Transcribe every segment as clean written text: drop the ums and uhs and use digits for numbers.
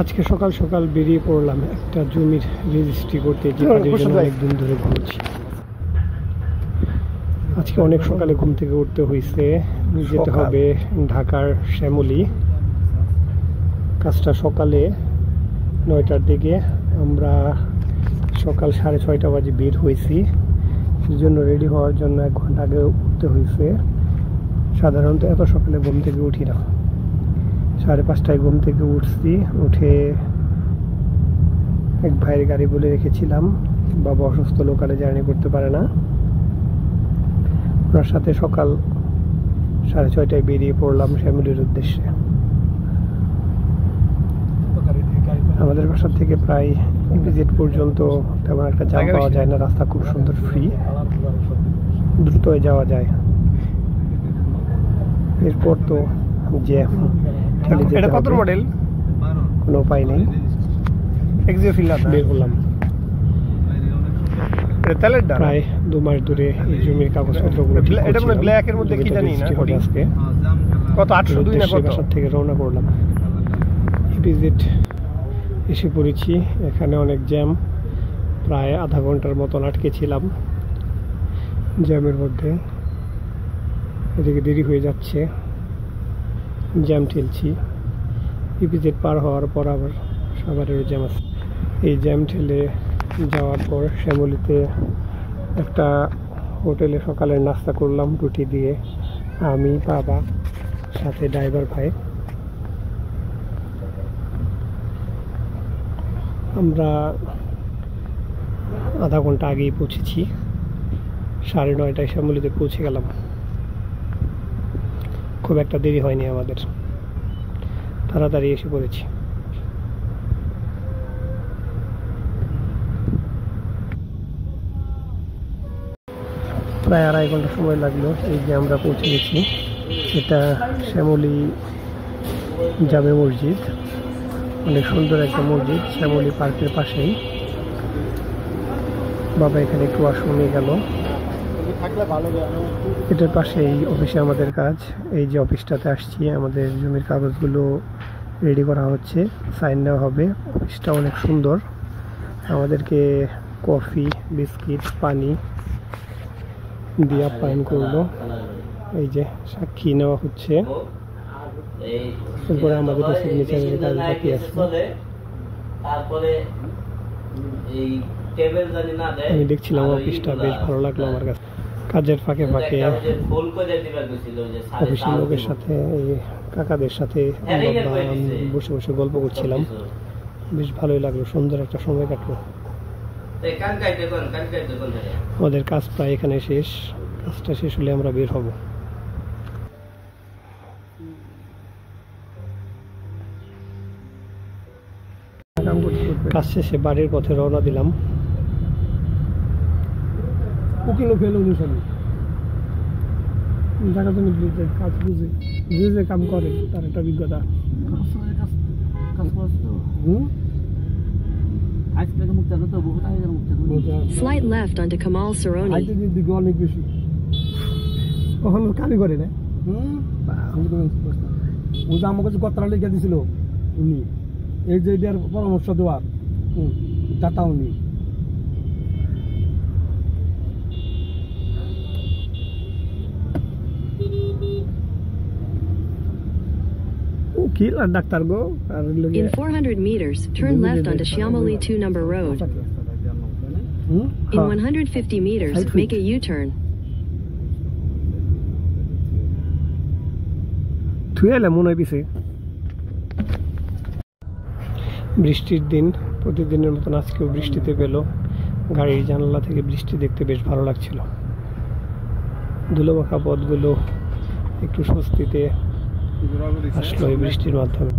আজকে সকাল সকাল বেরিয়ে পড়লাম একটা জমির রেজিস্ট্রি করতে, যে কাজের জন্য অনেকদিন ধরে ঘুরছি। আজকে অনেক সকালে ঘুম থেকে উঠতে হয়েছে, যেতে হবে ঢাকার শ্যামলী। কাজটা সকালে 9টার দিকে, আমরা সকাল 6:30 বাজে বের হয়েছি। সেজন্য রেডি হওয়ার জন্য 1 ঘন্টা আগে উঠতে হয়েছে। সাধারণত এত সকালে ঘুম থেকে উঠি না, 5:30টায় ঘুম থেকে উঠছি। উঠে এক ভাইয়ের গাড়ি বলে রেখেছিলাম, বাবা অসুস্থ, লোকালে জার্নি করতে পারে না। ওনার সাথে সকাল 6:30টায় বেরিয়ে পড়লাম শ্যামলীর উদ্দেশ্যে। আমাদের বাসা থেকে প্রায় ভিজিট পর্যন্ত তেমন একটা জ্যাম পাওয়া যায় না, রাস্তা খুব সুন্দর, ফ্রি, দ্রুত যাওয়া যায়। এরপর তো জ্যাম, কত মডেল কোনো উপায় নেই, বের হলাম। প্রায় 2 মাস ধরে এই জমির কাগজপত্রগুলো আজকে বাসার থেকে রওনা করলাম। ভিজিট এসে পড়েছি, এখানে অনেক জ্যাম, প্রায় আধা ঘন্টার মতন আটকে ছিলাম জ্যামের মধ্যে। এদিকে দেরি হয়ে যাচ্ছে, জ্যাম ঠেলছি। ইপিজেড পার হওয়ার পর আবার সাভারেরও জ্যাম আছে। এই জ্যাম ঠেলে যাওয়ার পর শ্যামলীতে একটা হোটেলে সকালের নাস্তা করলাম রুটি দিয়ে, আমি, বাবা, সাথে ড্রাইভার ভাই। আমরা আধা ঘন্টা আগেই পৌঁছেছি, 9:30টায় শ্যামলীতে পৌঁছে গেলাম। খুব একটা দেরি হয়নি আমাদের, তাড়াতাড়ি এসে পড়েছি। প্রায় 2.5 ঘন্টা সময় লাগলো। এই যে আমরা পৌঁছে গেছি, এটা শ্যামলী জামে মসজিদ, অনেক সুন্দর একটা মসজিদ, শ্যামলী পার্কের পাশেই। বাবা এখানে একটু ওয়াশরুম নিয়ে গেল। এটার পাশে এই অফিসে আমাদের কাজ। এই যে অফিসটাতে আসছি, আমাদের জমির কাগজগুলো রেডি করা হচ্ছে, সাইন নেওয়া হবে। অফিসটা অনেক সুন্দর, আমাদেরকে কফি, বিস্কিট, পানি দিয়ে আপ্যায়ন করলো। এই যে সাক্ষী নেওয়া হচ্ছে, এরপরে আমাদের সিগনেচারের কাজ বাকি আছে। আমি দেখছিলাম অফিসটা, বেশ ভালো লাগলো আমার কাছে। কাজের ফাঁকে ফাঁকে অফিসের লোকের সাথে, কাকাদের সাথে বসে বসে গল্প করছিলাম, বেশ ভালোই লাগলো, সুন্দর একটা সময় কাটলো। আমাদের কাজ প্রায় এখানে শেষ, কাজটা শেষ হলে আমরা বের হব। কাজ শেষে বাড়ির পথে রওনা দিলাম। জায়গা জমি কাজ বুঝে, যে কাম করে তার একটা অভিজ্ঞতা। Slight left onto Kamal Saroni. কখনো কামই করে না, ও যে আমার কাছে কথা লিখে দিছিল উনি, এই যে এটার পরামর্শ দেওয়ার দাতা উনি। Doctor go. In 400 meters, turn left onto Shyamali 2 number road. In 150 meters, make a U-turn. বৃষ্টির দিন, প্রতিদিনের মতন আজকেও বৃষ্টিতে পেল। গাড়ির জানালা থেকে বৃষ্টি দেখতে বেশ ভালো লাগছিল। ধুলোমাখা পথগুলো একটু স্বস্তিতে আসলো এই বৃষ্টির মাধ্যমে।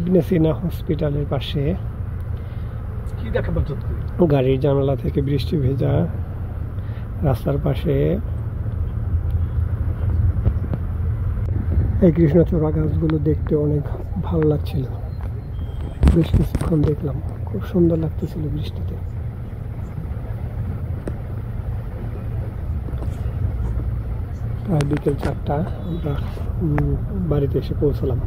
ইবনে সিনা হসপিটালের পাশে কি দেখা পাচ্ছ তুই? গাড়ির জানালা থেকে বৃষ্টি ভেজা রাস্তার পাশে এই কৃষ্ণচূড়া গাছগুলো দেখতে অনেক ভালো লাগছিল। বেশ কিছুক্ষণ দেখলাম, খুব সুন্দর লাগতেছিল বৃষ্টিতে। প্রায় বিকেল 4টা আমরা বাড়িতে এসে পৌঁছলাম।